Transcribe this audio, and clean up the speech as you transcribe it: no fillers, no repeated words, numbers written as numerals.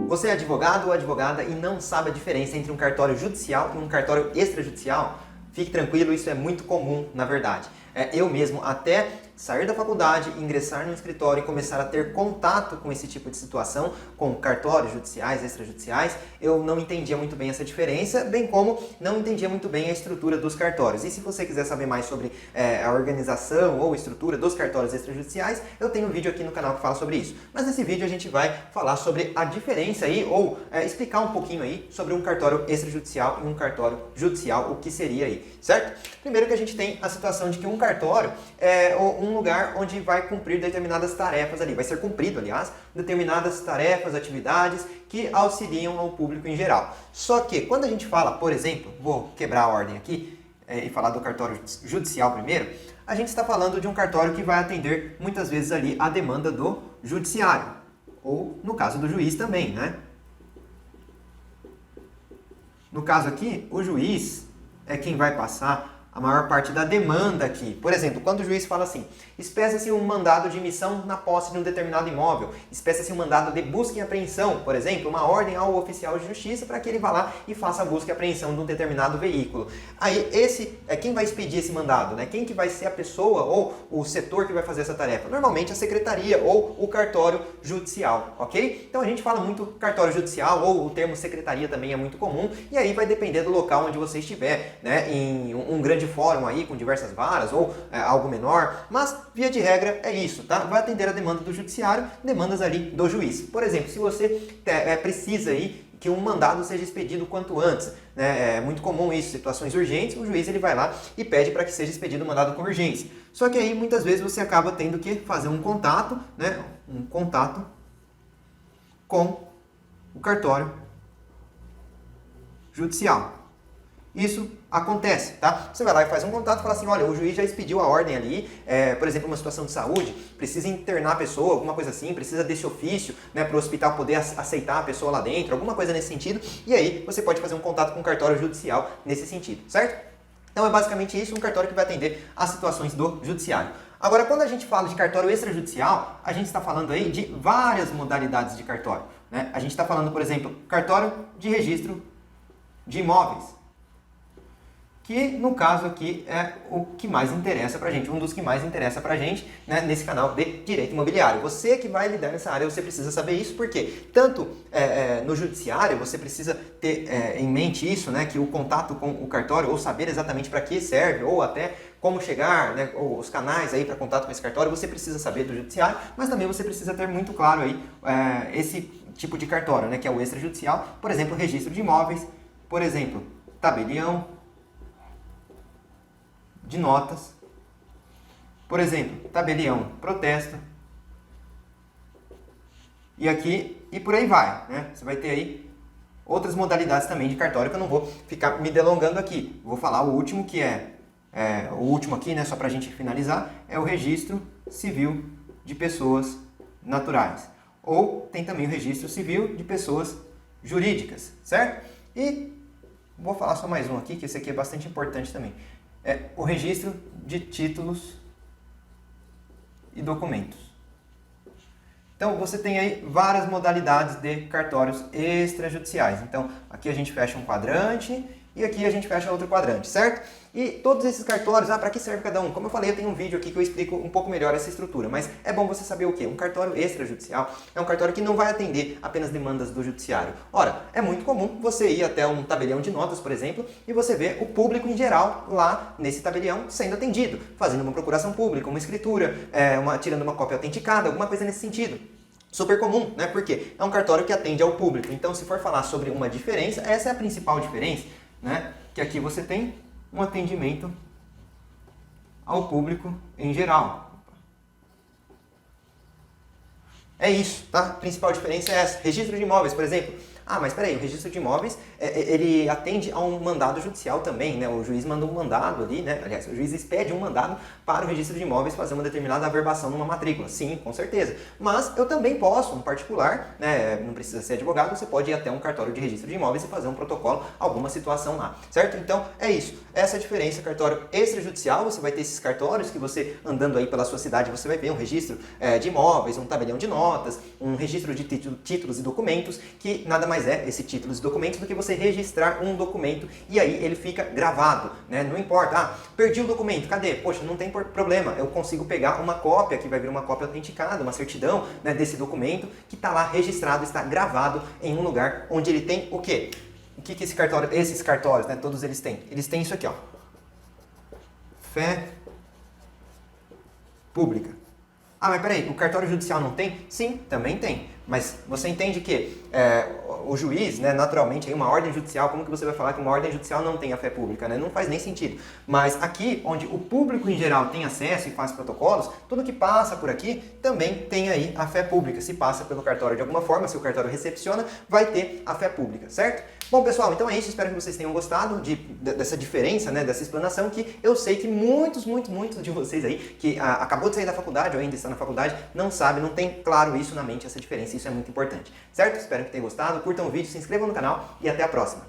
Você é advogado ou advogada e não sabe a diferença entre um cartório judicial e um cartório extrajudicial? Fique tranquilo, isso é muito comum, na verdade. Eu mesmo, até sair da faculdade, ingressar no escritório e começar a ter contato com esse tipo de situação, com cartórios judiciais, extrajudiciais, eu não entendia muito bem essa diferença, bem como não entendia muito bem a estrutura dos cartórios. E se você quiser saber mais sobre a organização ou estrutura dos cartórios extrajudiciais, eu tenho um vídeo aqui no canal que fala sobre isso. Mas nesse vídeo a gente vai falar sobre a diferença aí, ou explicar um pouquinho aí sobre um cartório extrajudicial e um cartório judicial, o que seria aí, certo? Primeiro que a gente tem a situação de que um cartório é um lugar onde vai cumprir determinadas tarefas ali, vai ser cumprido, aliás, determinadas tarefas, atividades que auxiliam ao público em geral. Só que quando a gente fala, por exemplo, vou quebrar a ordem aqui e falar do cartório judicial primeiro, a gente está falando de um cartório que vai atender muitas vezes ali a demanda do judiciário, ou no caso do juiz também, né? No caso aqui, o juiz é quem vai passar a maior parte da demanda aqui. Por exemplo, quando o juiz fala assim, espécie-se um mandado de emissão na posse de um determinado imóvel, espécie-se um mandado de busca e apreensão, por exemplo, uma ordem ao oficial de justiça para que ele vá lá e faça a busca e apreensão de um determinado veículo. Aí, quem vai expedir esse mandado, né? Quem que vai ser a pessoa ou o setor que vai fazer essa tarefa? Normalmente a secretaria ou o cartório judicial, ok? Então a gente fala muito cartório judicial ou o termo secretaria também é muito comum e aí vai depender do local onde você estiver, né? Em um grande fórum aí com diversas varas ou algo menor, mas via de regra é isso, tá? Vai atender a demanda do judiciário, demandas ali do juiz. Por exemplo, se você precisa aí que um mandado seja expedido quanto antes, né? É muito comum isso, situações urgentes, o juiz ele vai lá e pede para que seja expedido o mandado com urgência. Só que aí muitas vezes você acaba tendo que fazer um contato, né? Um contato com o cartório judicial. Isso acontece, tá? Você vai lá e faz um contato e fala assim, olha, o juiz já expediu a ordem ali, por exemplo, uma situação de saúde, precisa internar a pessoa, alguma coisa assim, precisa desse ofício, né, para o hospital poder aceitar a pessoa lá dentro, alguma coisa nesse sentido, e aí você pode fazer um contato com o cartório judicial nesse sentido, certo? Então é basicamente isso, um cartório que vai atender às situações do judiciário. Agora, quando a gente fala de cartório extrajudicial, a gente está falando aí de várias modalidades de cartório, né? A gente está falando, por exemplo, cartório de registro de imóveis, que no caso aqui é o que mais interessa pra gente, um dos que mais interessa pra gente, né, nesse canal de Direito Imobiliário. Você que vai lidar nessa área, você precisa saber isso, porque tanto no judiciário você precisa ter em mente isso, né, que o contato com o cartório, ou saber exatamente para que serve, ou até como chegar, né, ou os canais aí para contato com esse cartório, você precisa saber do judiciário, mas também você precisa ter muito claro aí esse tipo de cartório, né, que é o extrajudicial, por exemplo, registro de imóveis, por exemplo, tabelião de notas, por exemplo, tabelião, protesto, e por aí vai, né? Você vai ter aí outras modalidades também de cartório que eu não vou ficar me delongando aqui. Vou falar o último que o último aqui, né? Só para a gente finalizar, é o registro civil de pessoas naturais. Ou tem também o registro civil de pessoas jurídicas, certo? E vou falar só mais um aqui, que esse aqui é bastante importante também. É o registro de títulos e documentos. Então, você tem aí várias modalidades de cartórios extrajudiciais. Então, aqui a gente fecha um quadrante e aqui a gente fecha outro quadrante, certo? E todos esses cartórios, para que serve cada um? Como eu falei, eu tenho um vídeo aqui que eu explico um pouco melhor essa estrutura, mas é bom você saber o quê? Um cartório extrajudicial é um cartório que não vai atender apenas demandas do judiciário. Ora, é muito comum você ir até um tabelião de notas, por exemplo, e você ver o público em geral lá nesse tabelião sendo atendido, fazendo uma procuração pública, uma escritura, tirando uma cópia autenticada, alguma coisa nesse sentido. Super comum, né? Porque é um cartório que atende ao público. Então, se for falar sobre uma diferença, essa é a principal diferença, né? Que aqui você tem um atendimento ao público em geral. É isso, tá? A principal diferença é essa. Registro de imóveis, por exemplo. Ah, mas peraí, o registro de imóveis, ele atende a um mandado judicial também, né? O juiz manda um mandado ali, né? Aliás, o juiz expede um mandado para o registro de imóveis fazer uma determinada averbação numa matrícula. Sim, com certeza. Mas eu também posso, um particular, né? Não precisa ser advogado, você pode ir até um cartório de registro de imóveis e fazer um protocolo, alguma situação lá, certo? Então, é isso. Essa é a diferença. Cartório extrajudicial, você vai ter esses cartórios que você, andando aí pela sua cidade, você vai ver um registro de imóveis, um tabelião de notas, um registro de títulos e documentos, que nada mais é esse títulos e documentos do que você registrar um documento e aí ele fica gravado, né? Não importa, perdi o documento, cadê? Poxa, não tem problema, eu consigo pegar uma cópia, que vai vir uma cópia autenticada, uma certidão, né, desse documento que está lá registrado, está gravado em um lugar onde ele tem o quê? O que esses cartórios, né, todos eles têm? Eles têm isso aqui, ó. Fé pública. Ah, mas peraí, o cartório judicial não tem? Sim, também tem. Mas você entende que o juiz, né, naturalmente, aí uma ordem judicial, como que você vai falar que uma ordem judicial não tem a fé pública? Né? Não faz nem sentido. Mas aqui, onde o público em geral tem acesso e faz protocolos, tudo que passa por aqui também tem aí a fé pública. Se passa pelo cartório de alguma forma, se o cartório recepciona, vai ter a fé pública, certo? Bom, pessoal, então é isso. Espero que vocês tenham gostado dessa diferença, né, dessa explanação, que eu sei que muitos de vocês aí, que acabou de sair da faculdade ou ainda está na faculdade, não sabe, não tem claro isso na mente, essa diferença. Isso é muito importante, certo? Espero que tenham gostado. Curtam o vídeo, se inscrevam no canal e até a próxima.